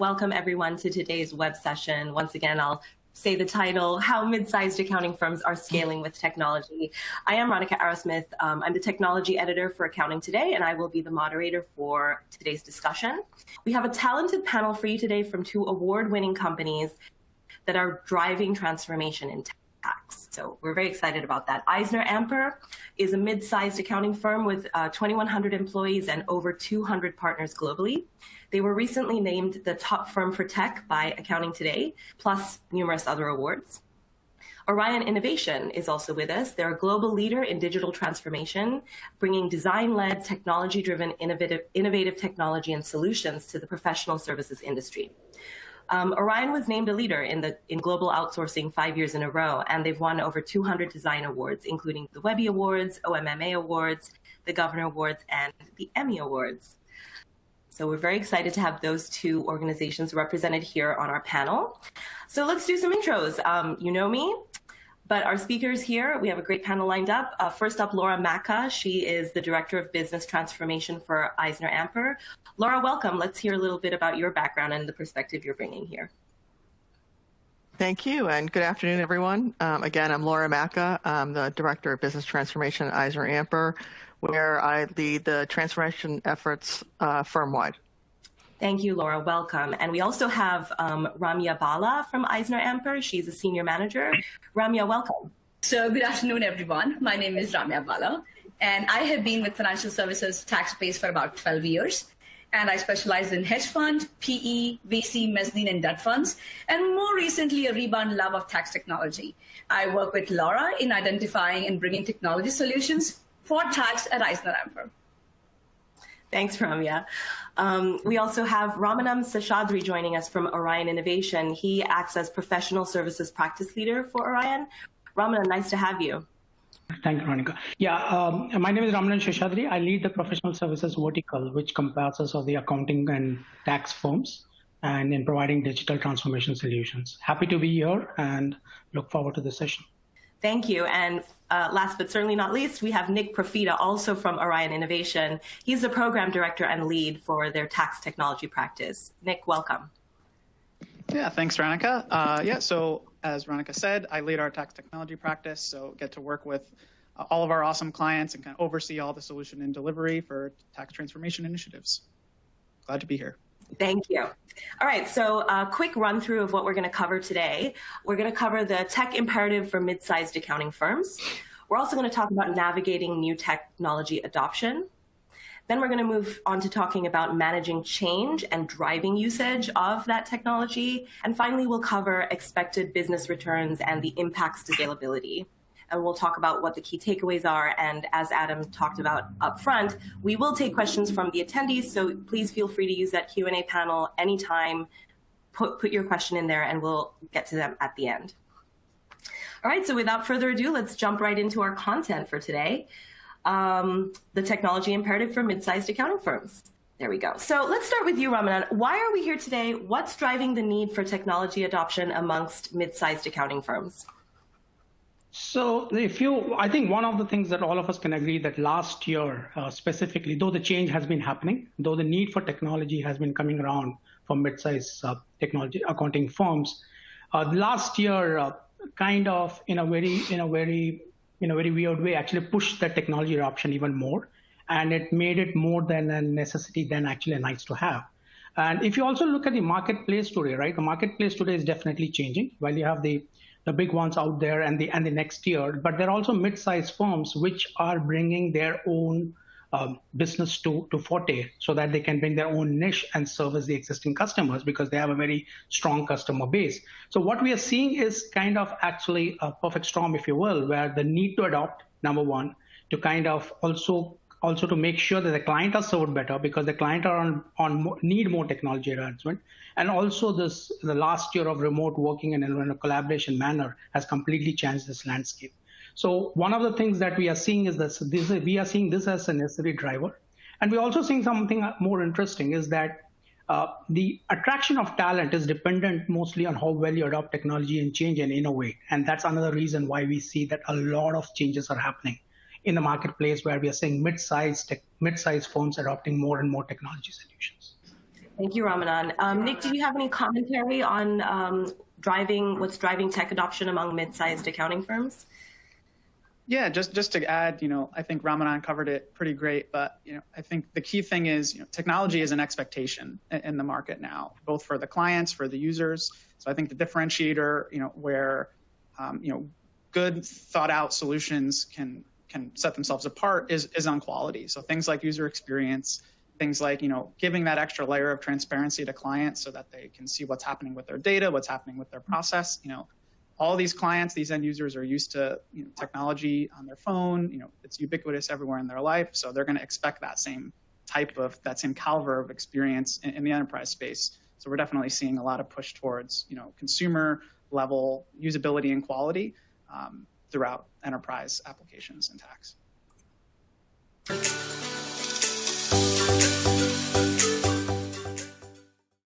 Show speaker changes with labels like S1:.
S1: welcome everyone to today's web session. Once again, I'll say the title, How Mid-Sized Accounting Firms Are Scaling with Technology. I am Ronica Arrowsmith. I'm the technology editor for Accounting Today, and I will be the moderator for today's discussion. We have a talented panel for you today from two award-winning companies that are driving transformation in tax. So we're very excited about that. EisnerAmper is a mid-sized accounting firm with 2,100 employees and over 200 partners globally. They were recently named the top firm for tech by Accounting Today, plus numerous other awards. Orion Innovation is also with us. They're a global leader in digital transformation, bringing design-led, technology-driven, innovative technology and solutions to the professional services industry. Orion was named a leader in global outsourcing 5 years in a row, and they've won over 200 design awards, including the Webby Awards, OMMA Awards, the Governor Awards, and the Emmy Awards. So we're very excited to have those two organizations represented here on our panel. So let's do some intros. You know me, but our speakers here, we have a great panel lined up. First up, Laura Macca. She is the Director of Business Transformation for EisnerAmper. Laura, welcome. Let's hear a little bit about your background and the perspective you're bringing here.
S2: Thank you, and good afternoon, everyone. Again, I'm Laura Macca. I'm the Director of Business Transformation at EisnerAmper, where I lead the transformation efforts firm-wide.
S1: Thank you, Laura. Welcome. And we also have Ramya Bala from EisnerAmper. She's a Senior Manager. Ramya, welcome.
S3: So good afternoon, everyone. My name is Ramya Bala, and I have been with financial services tax space for about 12 years. And I specialize in hedge fund, PE, VC, mezzanine, and debt funds, and more recently, a rebound love of tax technology. I work with Laura in identifying and bringing technology solutions for tax at EisnerAmper.
S1: Thanks, Ramya. We also have Ramanam Seshadri joining us from Orion Innovation. He acts as Professional Services Practice Leader for Orion. Ramanam, nice to have you.
S4: Thank you, Ronica. Yeah, my name is Ramanan Sheshadri. I lead the professional services vertical, which comprises of the accounting and tax firms and in providing digital transformation solutions. Happy to be here and look forward to the session.
S1: Thank you. And last but certainly not least, we have Nick Profita, also from Orion Innovation. He's the program director and lead for their tax technology practice. Nick, welcome.
S5: Yeah, thanks, Ronica. So as Ronica said, I lead our tax technology practice, so get to work with all of our awesome clients and kind of oversee all the solution and delivery for tax transformation initiatives. Glad to be here.
S1: Thank you. All right, so a quick run through of what we're going to cover today. We're going to cover the tech imperative for mid-sized accounting firms. We're also going to talk about navigating new technology adoption. Then we're going to move on to talking about managing change and driving usage of that technology. And finally, we'll cover expected business returns and the impacts to scalability. And we'll talk about what the key takeaways are. And as Adam talked about up front, we will take questions from the attendees. So please feel free to use that Q&A panel anytime. Put your question in there and we'll get to them at the end. All right, so without further ado, let's jump right into our content for today. The technology imperative for mid-sized accounting firms. There we go. So let's start with you, Ramanan. Why are we here today? What's driving the need for technology adoption amongst mid-sized accounting firms?
S4: So I think one of the things that all of us can agree that last year specifically, though the change has been happening, though the need for technology has been coming around for mid-sized technology accounting firms, last year kind of in a very weird way actually pushed the technology adoption even more, and it made it more than a necessity than actually a nice to have. And if you also look at the marketplace today, right, the marketplace today is definitely changing. While you have the big ones out there and the next year, but there are also mid-sized firms which are bringing their own business to Forte so that they can bring their own niche and service the existing customers because they have a very strong customer base. So what we are seeing is kind of actually a perfect storm, if you will, where the need to adopt, number one, to kind of also to make sure that the client are served better because the client are need more technology advancement. And also the last year of remote working in a collaboration manner has completely changed this landscape. So one of the things that we are seeing is we are seeing this as a necessary driver. And we're also seeing something more interesting is that the attraction of talent is dependent mostly on how well you adopt technology and change and innovate. And that's another reason why we see that a lot of changes are happening in the marketplace where we are seeing mid-sized firms adopting more and more technology solutions.
S1: Thank you, Ramadan. Nick, do you have any commentary on what's driving tech adoption among mid-sized accounting firms?
S5: Yeah, just to add, I think Ramadan covered it pretty great, but I think the key thing is, technology is an expectation in the market now, both for the clients, for the users. So I think the differentiator, where good thought out solutions can set themselves apart is on quality. So things like user experience, things like giving that extra layer of transparency to clients so that they can see what's happening with their data, what's happening with their process. All these clients, these end users are used to technology on their phone. It's ubiquitous everywhere in their life, so they're going to expect that same caliber of experience in the enterprise space. So we're definitely seeing a lot of push towards consumer level usability and quality throughout enterprise applications and tax.